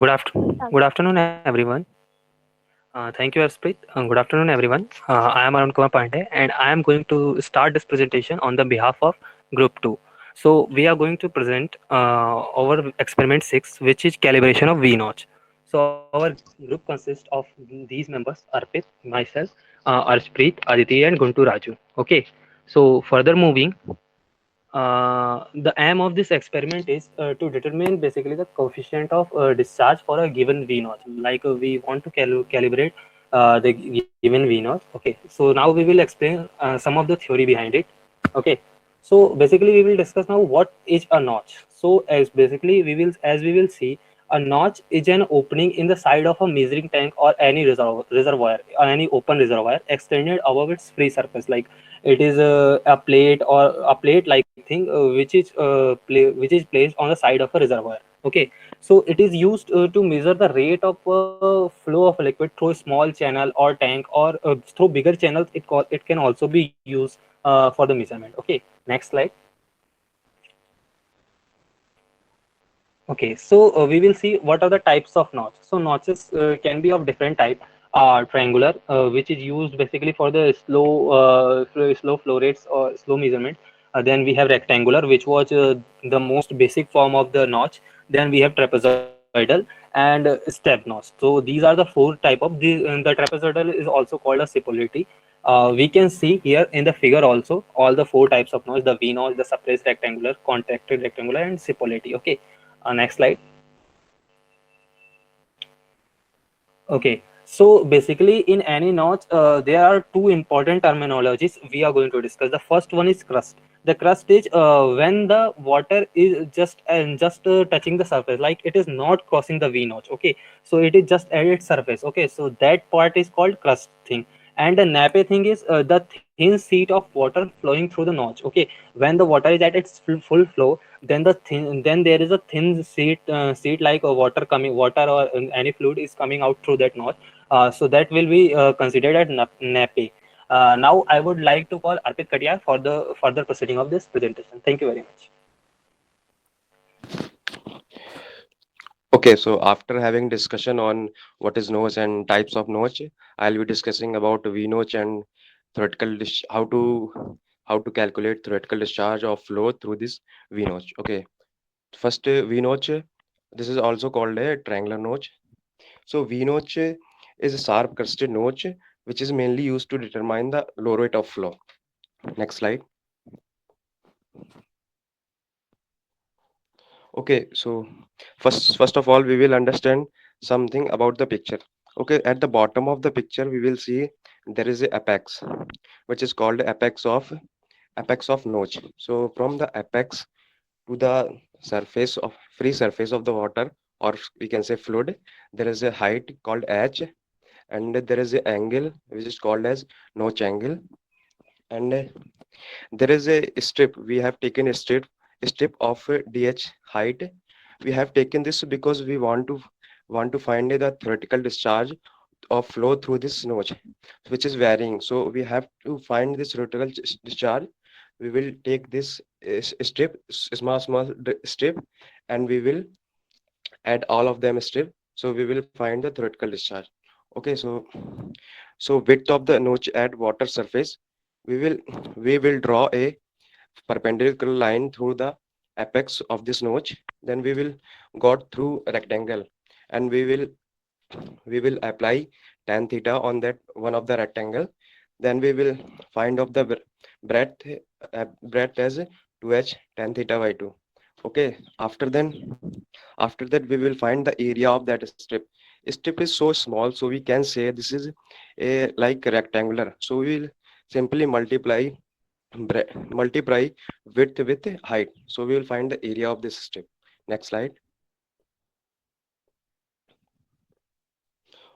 Good afternoon, everyone. Thank you, Arsprit. Good afternoon, everyone. I am Arun Kumar Pandey, and I am going to start this presentation on the behalf of Group 2. So, we are going to present our experiment 6, which is calibration of V notch. So, our group consists of these members: Arpit, myself, Arshpreet, Aditi, and Guntu Raju. Okay. So, further moving, the aim of this experiment is to determine basically the coefficient of discharge for a given V naught. Like we want to calibrate the given V naught. Okay, so now we will explain some of the theory behind it. Okay, so basically we will discuss now what is a notch. So as basically we will see, a notch is an opening in the side of a measuring tank or any reservoir or any open reservoir extended above its free surface. Like it is a plate or a plate like thing which is placed on the side of a reservoir. Okay, so it is used to measure the rate of flow of liquid through a small channel or tank, or through bigger channels. It can also be used for the measurement. Okay, next slide. Okay, so we will see what are the types of notch. So notches can be of different type. Triangular, which is used basically for the slow flow rates or slow measurement. Then we have rectangular, which was the most basic form of the notch. Then we have trapezoidal and step notch. So these are the four type of the trapezoidal is also called a Cipolliti. We can see here in the figure also all the four types of notch: the V notch, the suppressed rectangular, contracted rectangular, and Cipolliti. Okay. Next slide. Okay, so basically in any notch, there are two important terminologies we are going to discuss. The first one is crust. The crust is when the water is just touching the surface, like it is not crossing the V notch. Okay, so it is just at its surface. Okay, so that part is called crust thing. And the nappe thing is the thin sheet of water flowing through the notch. Okay, when the water is at its full flow, then there is a thin sheet like a water or any fluid is coming out through that notch. So that will be considered as nappe. Now I would like to call Arpit Katia for the further proceeding of this presentation. Thank you very much. Okay, so after having discussion on what is notch and types of notch, I'll be discussing about V notch and how to calculate theoretical discharge of flow through this V notch. Okay, first V notch, this is also called a triangular notch. So V notch is a sharp crested notch which is mainly used to determine the low rate of flow. Next slide. Okay, so first of all, we will understand something about the picture. Okay, at the bottom of the picture, we will see there is a apex, which is called apex of notch. So from the apex to the free surface of the water, or we can say fluid, there is a height called h, and there is an angle which is called as notch angle, and there is a strip. We have taken a strip of dh height. We have taken this because we want to find the theoretical discharge of flow through this notch, which is varying. So we have to find this theoretical discharge. We will take this small strip, and we will add all of them strip. So we will find the theoretical discharge. Okay, so width of the notch at water surface, we will we will draw a perpendicular line through the apex of this notch. Then we will go through a rectangle, and we will apply tan theta on that one of the rectangle. Then we will find of the breadth breadth as 2h tan theta by 2. Okay, after that we will find the area of that strip. Strip is so small, so we can say this is a like rectangular. So we will simply multiply width with height. So we will find the area of this strip. Next slide.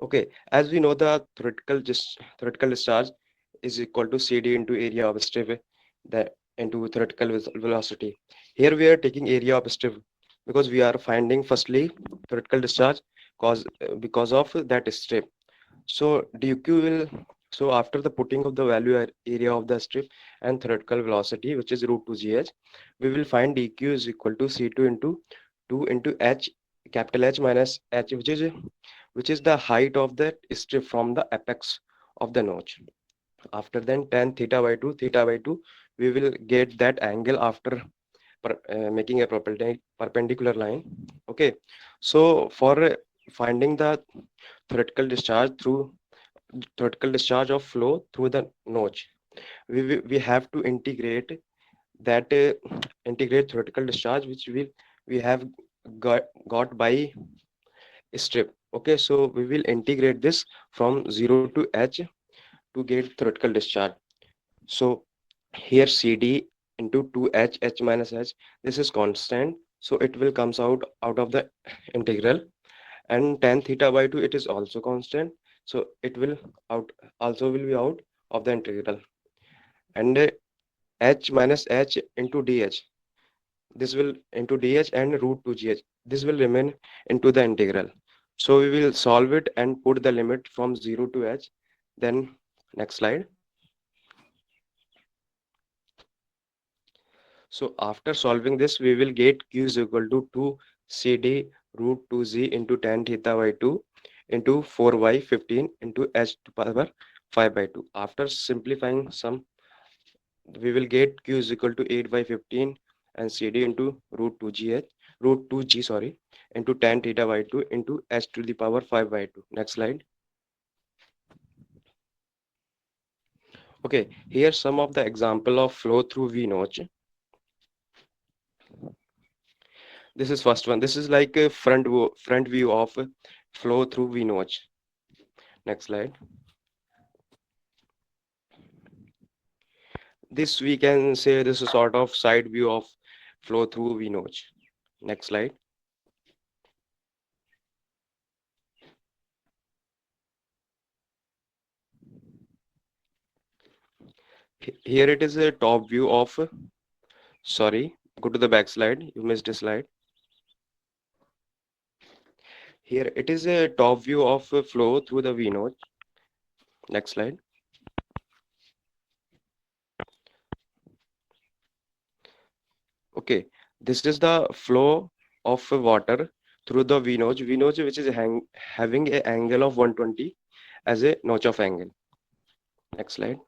Okay, as we know, the theoretical discharge is equal to CD into area of strip, that into theoretical velocity. Here we are taking area of strip because we are finding firstly theoretical discharge because of that strip. So dq will so after the putting of the value area of the strip and theoretical velocity, which is root 2 gh, we will find dq is equal to c2 into 2 into h capital H minus H, which is the height of that strip from the apex of the notch. After then tan theta by 2, we will get that angle after making a perpendicular line. Okay, so for finding the theoretical discharge through theoretical discharge of flow through the notch, we have to integrate that integrate theoretical discharge which we have got by strip. Okay, so we will integrate this from 0 to h to get theoretical discharge. So here CD into 2h h minus h, this is constant, so it will comes out of the integral. And tan theta by 2, it is also constant, so it will out also will be out of the integral. And h minus h into dh, this will into dh, and root 2 gh, this will remain into the integral. So we will solve it and put the limit from 0 to h. Then next slide. So after solving this, we will get q is equal to 2 cd root 2z into tan theta by 2 into 4y 15 into h to power 5 by 2. After simplifying some, we will get q is equal to 8 by 15 and cd into root 2g, sorry, into tan theta by 2 into h to the power 5 by 2. Next slide. Okay, here some of the example of flow through v notch. This is first one. This is like a front view of flow through v notch. Next slide. This we can say this is sort of side view of flow through v notch. Next slide. Here it is a top view of, sorry, go to the back slide. You missed a slide. Here it is a top view of flow through the v notch. Next slide. Okay, this is the flow of water through the v notch. V notch which is having a angle of 120 as a notch of angle. Next slide.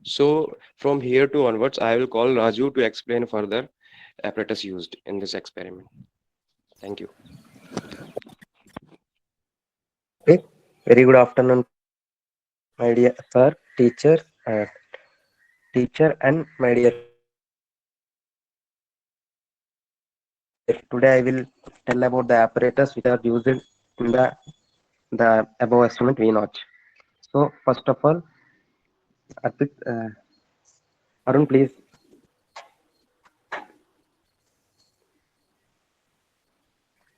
So from here to onwards, I will call Raju to explain further apparatus used in this experiment. Thank you. Okay. Very good afternoon, my dear sir, teacher, and my dear friends. Today I will tell about the apparatus which are used in the above instrument V notch. So first of all, Arpit, Arun, please.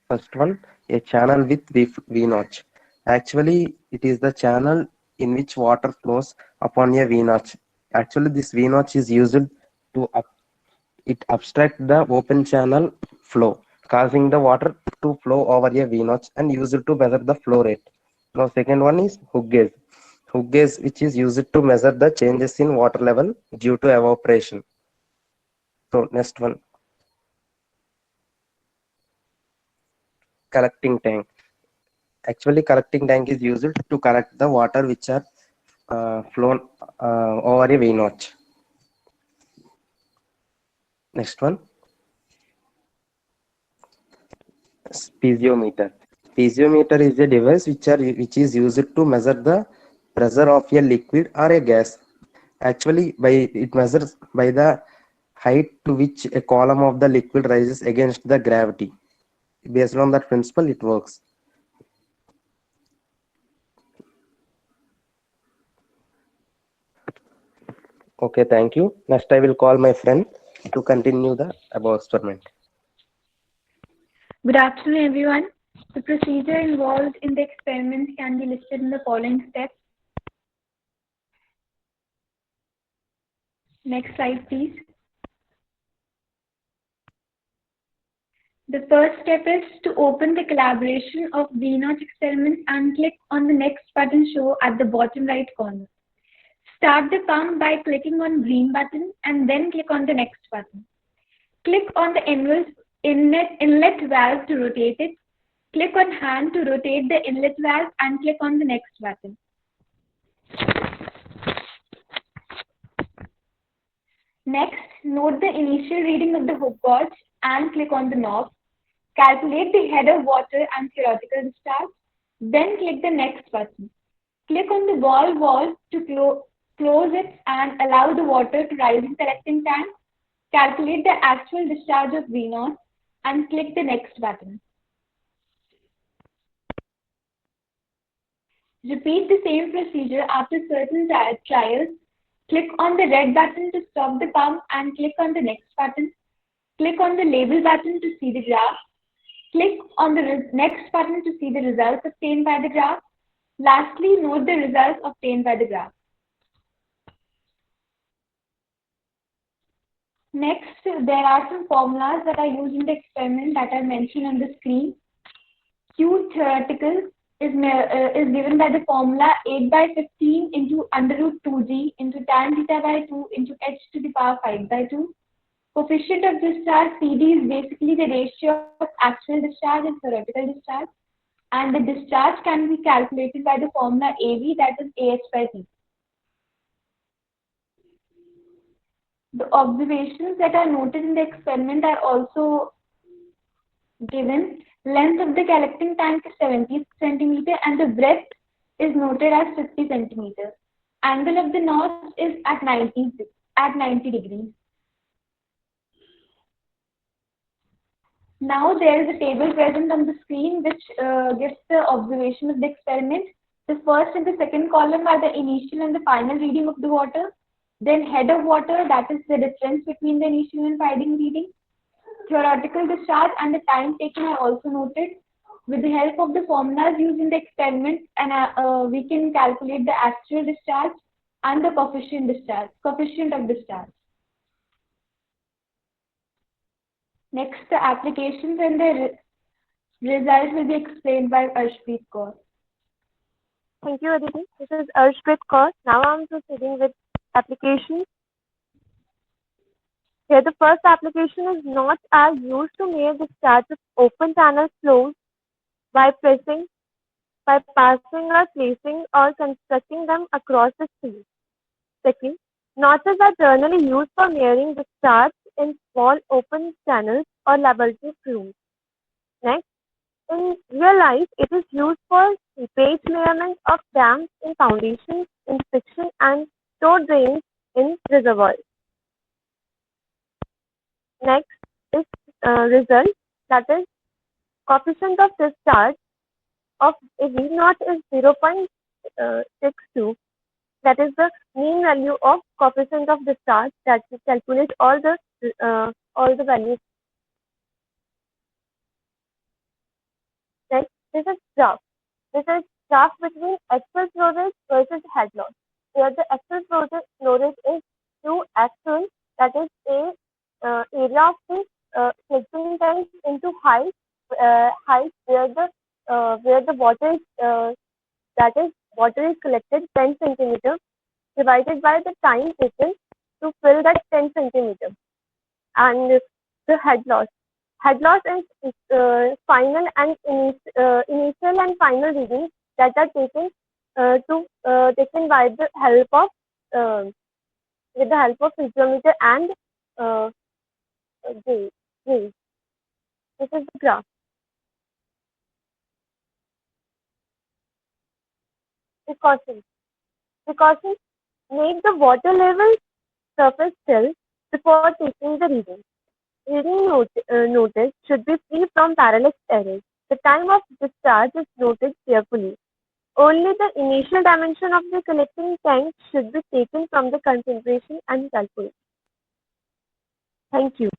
First one, a channel with V notch. Actually, it is the channel in which water flows upon a V notch. Actually, this V notch is used to it obstruct the open channel flow, causing the water to flow over a V notch and used to measure the flow rate. Now, second one is hook gauge. Hook gauge, which is used to measure the changes in water level due to evaporation. So, next one, collecting tank. Actually, collecting tank is used to collect the water which are flown over a V notch. Next one, piezometer. Piezometer is a device which is used to measure the pressure of a liquid or a gas. Actually, it measures by the height to which a column of the liquid rises against the gravity. Based on that principle, it works. Okay, thank you. Next, I will call my friend to continue the above experiment. Good afternoon, everyone. The procedure involved in the experiment can be listed in the following steps. Next slide, please. The first step is to open the collaboration of V0 experiment and click on the next button shown at the bottom right corner. Start the pump by clicking on green button and then click on the next button. Click on the inlet valve to rotate it. Click on hand to rotate the inlet valve and click on the next button. Next, note the initial reading of the hook gauge and click on the knob. Calculate the head of water and theoretical discharge. Then click the next button. Click on the valve to close it and allow the water to rise in collecting tank. Calculate the actual discharge of V0 and click the next button. Repeat the same procedure after certain trials. Click on the red button to stop the pump and click on the next button. Click on the label button to see the graph. Click on the next button to see the results obtained by the graph. Lastly, note the results obtained by the graph. Next, there are some formulas that are used in the experiment that are mentioned on the screen. Q theoretical is given by the formula 8 by 15 into under root 2g into tan theta by 2 into h to the power 5 by 2. Coefficient of discharge CD is basically the ratio of actual discharge and theoretical discharge, and the discharge can be calculated by the formula AV, that is AH by P. The observations that are noted in the experiment are also given. Length of the collecting tank is 70 centimeter and the breadth is noted as 50 centimeters. Angle of the notch is at 90 degrees. Now there is a table present on the screen which gives the observation of the experiment. The first and the second column are the initial and the final reading of the water. Then head of water, that is the difference between the initial and final reading. Theoretical discharge and the time taken are also noted. With the help of the formulas used in the experiment, and we can calculate the actual discharge and the coefficient of discharge. Next, the applications and the result will be explained by Arshpreet Kaur. Thank you, Aditi. This is Arshpreet Kaur. Now I'm proceeding with applications. Here, the first application is knots are used to measure the discharge of open channel flows by passing or placing or constructing them across the stream. Second, notches are generally used for measuring discharge in small open channels or laboratory rooms. Next, in real life, it is used for seepage measurement of dams in foundations, inspection and store drains in reservoirs. Next is result, that is coefficient of discharge of a V naught is 0.62. That is the mean value of coefficient of discharge that we calculate all the values. Next, this is graph. This is graph between actual flow rate versus head loss. Where the actual flow rate is 2 actual, that is a area of the collecting tank into height where the water is water is collected 10 centimeter divided by the time taken to fill that 10 centimeter, and the head loss. Head loss is final and initial and final readings that are taken by the help of with the help of physiometer and gauge. This is the graph. Precautions. Precautions: make the water level surface still before taking the reading. Reading notice should be free from parallax errors. The time of discharge is noted carefully. Only the initial dimension of the collecting tank should be taken from the concentration and calculation. Thank you.